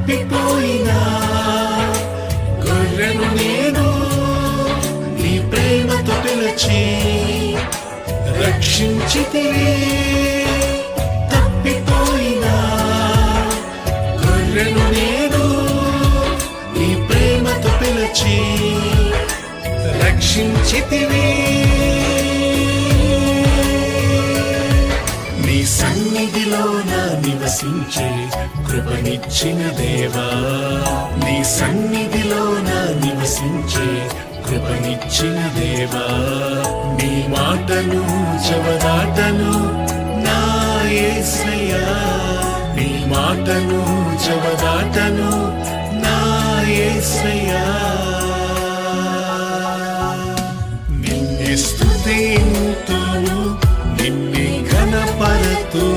తప్పిపోయిన గొర్రెను నేను నీ ప్రేమతో పిలిచి రక్షించితివి. తప్పిపోయిన గొర్రెను నేను నీ ప్రేమతో పిలిచి రక్షించితివి. నీ సన్నిధిలోన నివసించే కృపనిచ్చిన దేవా, నీ సన్నిధిలోన నివసించే కృపనిచ్చిన దేవా, నీ మాటను చెవదాటను నా యేసయ్యా, నీ మాటను చెవదాటను నా యేసయ్యా. నిన్నే స్తుతింతును, నిన్నే ఘనపరతును.